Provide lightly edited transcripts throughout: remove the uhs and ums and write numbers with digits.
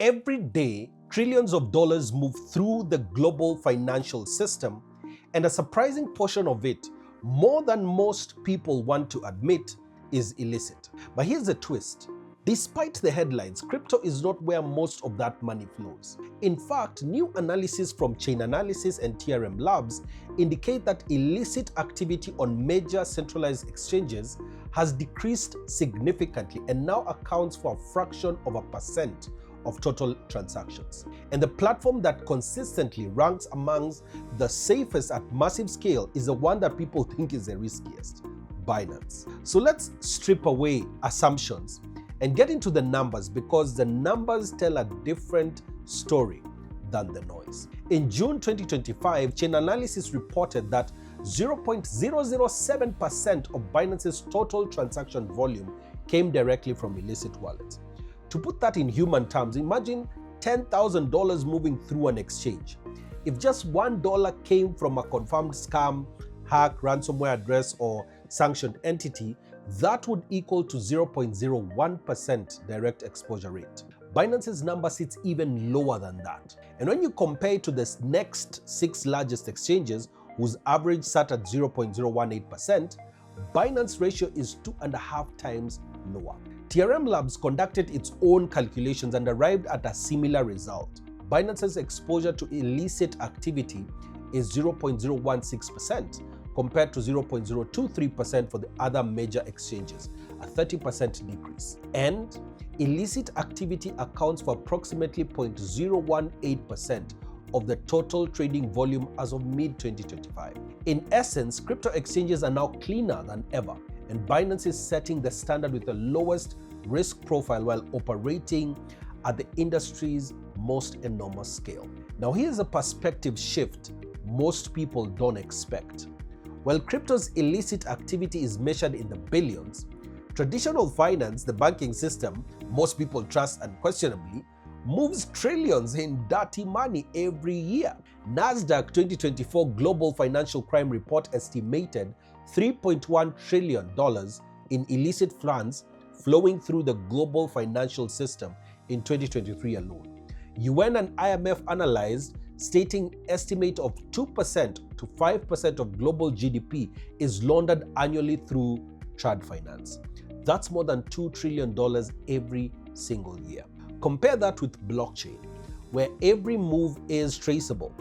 Every day, trillions of dollars move through the global financial system, and a surprising portion of it, more than most people want to admit, is illicit. But here's the twist. Despite the headlines, crypto is not where most of that money flows. In fact, new analysis from Chainalysis and TRM Labs indicate that illicit activity on major centralized exchanges has decreased significantly and now accounts for a fraction of a percent of total transactions. And the platform that consistently ranks amongst the safest at massive scale is the one that people think is the riskiest, Binance. So let's strip away assumptions and get into the numbers, because the numbers tell a different story than the noise. In June 2025, Chainalysis reported that 0.007% of Binance's total transaction volume came directly from illicit wallets. To put that in human terms, imagine $10,000 moving through an exchange. If just $1 came from a confirmed scam, hack, ransomware address, or sanctioned entity, that would equal to 0.01% direct exposure rate. Binance's number sits even lower than that. And when you compare it to the next 6 largest exchanges, whose average sat at 0.018%, Binance's ratio is 2.5 times lower. TRM Labs conducted its own calculations and arrived at a similar result. Binance's exposure to illicit activity is 0.016% compared to 0.023% for the other major exchanges, a 30% decrease. And illicit activity accounts for approximately 0.018% of the total trading volume as of mid-2025. In essence, crypto exchanges are now cleaner than ever, and Binance is setting the standard with the lowest risk profile while operating at the industry's most enormous scale. Now, here's a perspective shift most people don't expect. While crypto's illicit activity is measured in the billions, traditional finance, the banking system most people trust unquestionably, moves trillions in dirty money every year. Nasdaq 2024 Global Financial Crime Report estimated $3.1 trillion in illicit funds flowing through the global financial system in 2023 alone. UN and IMF analyzed, stating estimate of 2% to 5% of global GDP is laundered annually through trad finance. That's more than $2 trillion every single year. Compare that with blockchain, where every move is traceable.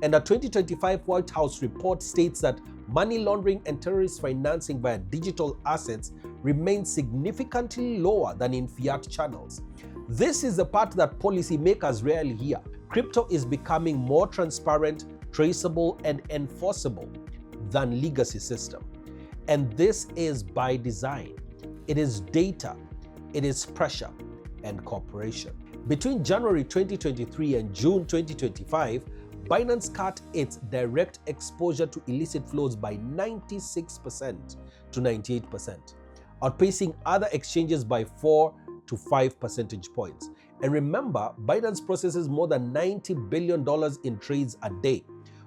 And a 2025 White House report states that money laundering and terrorist financing via digital assets remains significantly lower than in fiat channels. This is the part that policymakers rarely hear. Crypto is becoming more transparent, traceable, and enforceable than legacy system. And this is by design. It is data, it is pressure, and cooperation. Between January 2023 and June 2025, Binance cut its direct exposure to illicit flows by 96% to 98%, outpacing other exchanges by 4 to 5 percentage points. And remember, Binance processes more than $90 billion in trades a day,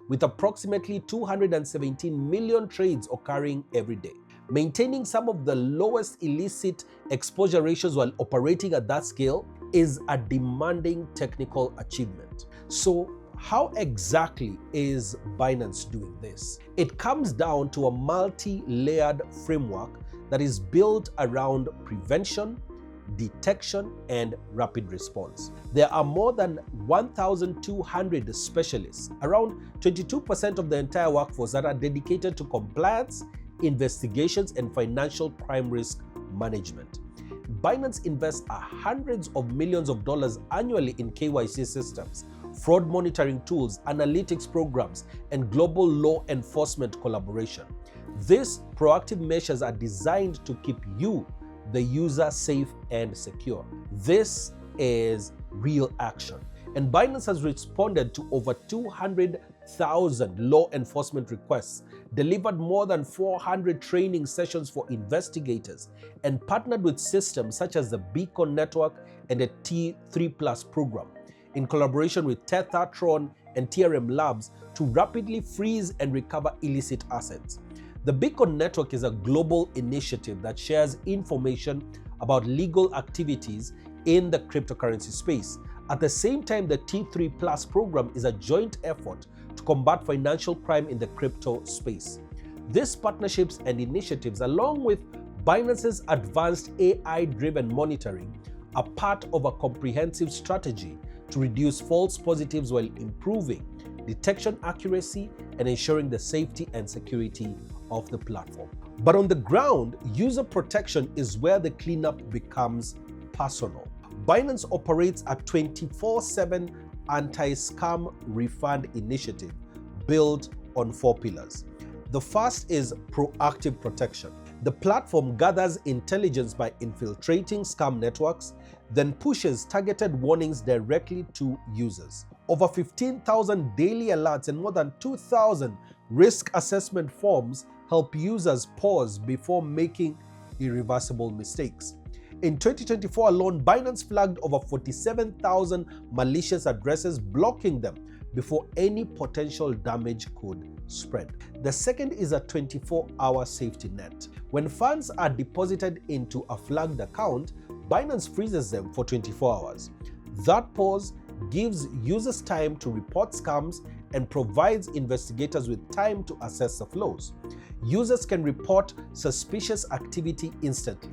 with approximately 217 million trades occurring every day. Maintaining some of the lowest illicit exposure ratios while operating at that scale is a demanding technical achievement. So, how exactly is Binance doing this? It comes down to a multi-layered framework that is built around prevention, detection, and rapid response. There are more than 1,200 specialists, around 22% of the entire workforce, that are dedicated to compliance, investigations, and financial crime risk management. Binance invests hundreds of millions of dollars annually in KYC systems, fraud monitoring tools, analytics programs, and global law enforcement collaboration. These proactive measures are designed to keep you, the user, safe and secure. This is real action. And Binance has responded to over 200,000 law enforcement requests, delivered more than 400 training sessions for investigators, and partnered with systems such as the Beacon Network and the T3+ program, in collaboration with Tether, Tron, and TRM Labs to rapidly freeze and recover illicit assets. The Beacon Network is a global initiative that shares information about legal activities in the cryptocurrency space, At the same time, the T3 Plus program is a joint effort to combat financial crime in the crypto space. These partnerships and initiatives, along with Binance's advanced AI-driven monitoring, are part of a comprehensive strategy to reduce false positives while improving detection accuracy and ensuring the safety and security of the platform. But on the ground, user protection is where the cleanup becomes personal. Binance operates a 24/7 anti-scam refund initiative built on 4 pillars. The first is proactive protection. The platform gathers intelligence by infiltrating scam networks, then pushes targeted warnings directly to users. Over 15,000 daily alerts and more than 2,000 risk assessment forms help users pause before making irreversible mistakes. In 2024 alone, Binance flagged over 47,000 malicious addresses, blocking them before any potential damage could spread. The second is a 24-hour safety net. When funds are deposited into a flagged account, Binance freezes them for 24 hours. That pause gives users time to report scams and provides investigators with time to assess the flows. Users can report suspicious activity instantly.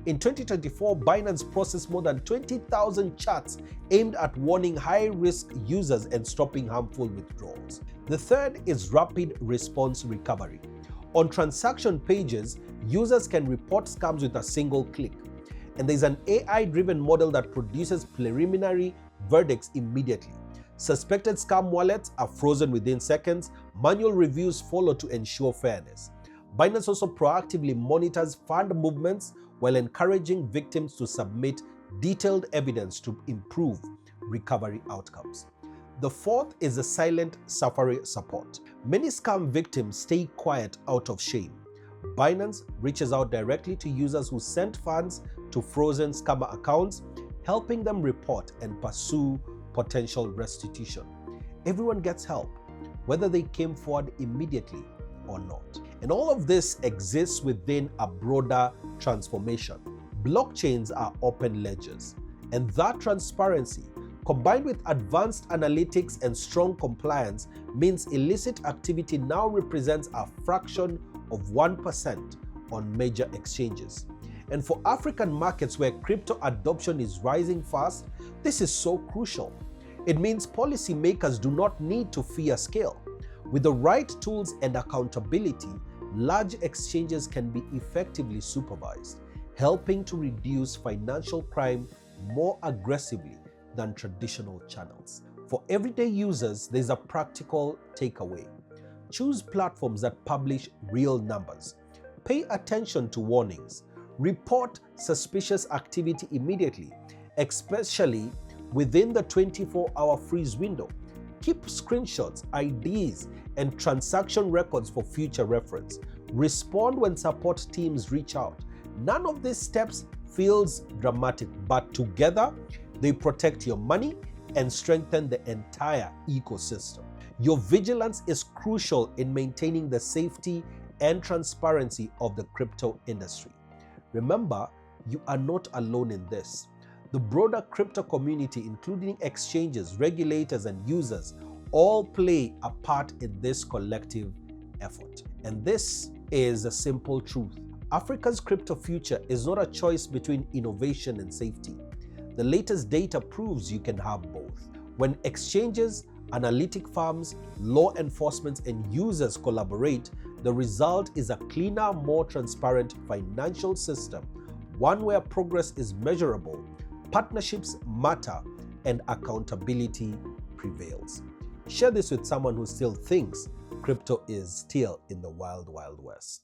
In 2024, Binance processed more than 20,000 chats aimed at warning high-risk users and stopping harmful withdrawals. The third is rapid response recovery. On transaction pages, users can report scams with a single click, and there's an AI-driven model that produces preliminary verdicts immediately. Suspected scam wallets are frozen within seconds. Manual reviews follow to ensure fairness. Binance also proactively monitors fund movements while encouraging victims to submit detailed evidence to improve recovery outcomes. The fourth is the silent suffering support. Many scam victims stay quiet out of shame. Binance reaches out directly to users who sent funds to frozen scammer accounts, helping them report and pursue potential restitution. Everyone gets help, whether they came forward immediately or not. And all of this exists within a broader transformation. Blockchains are open ledgers, and that transparency, combined with advanced analytics and strong compliance, means illicit activity now represents a fraction of 1% on major exchanges. And for African markets where crypto adoption is rising fast, this is so crucial. It means policymakers do not need to fear scale. With the right tools and accountability, large exchanges can be effectively supervised, helping to reduce financial crime more aggressively than traditional channels. For everyday users, there's a practical takeaway. Choose platforms that publish real numbers. Pay attention to warnings. Report suspicious activity immediately, especially within the 24-hour freeze window. Keep screenshots, IDs, and transaction records for future reference. Respond when support teams reach out. None of these steps feels dramatic, but together they protect your money and strengthen the entire ecosystem. Your vigilance is crucial in maintaining the safety and transparency of the crypto industry. Remember, you are not alone in this. The broader crypto community, including exchanges, regulators, and users, all play a part in this collective effort. And this is a simple truth. Africa's crypto future is not a choice between innovation and safety. The latest data proves you can have both. When exchanges, analytic firms, law enforcement, and users collaborate, the result is a cleaner, more transparent financial system, one where progress is measurable, partnerships matter, and accountability prevails. Share this with someone who still thinks crypto is still in the wild, wild west.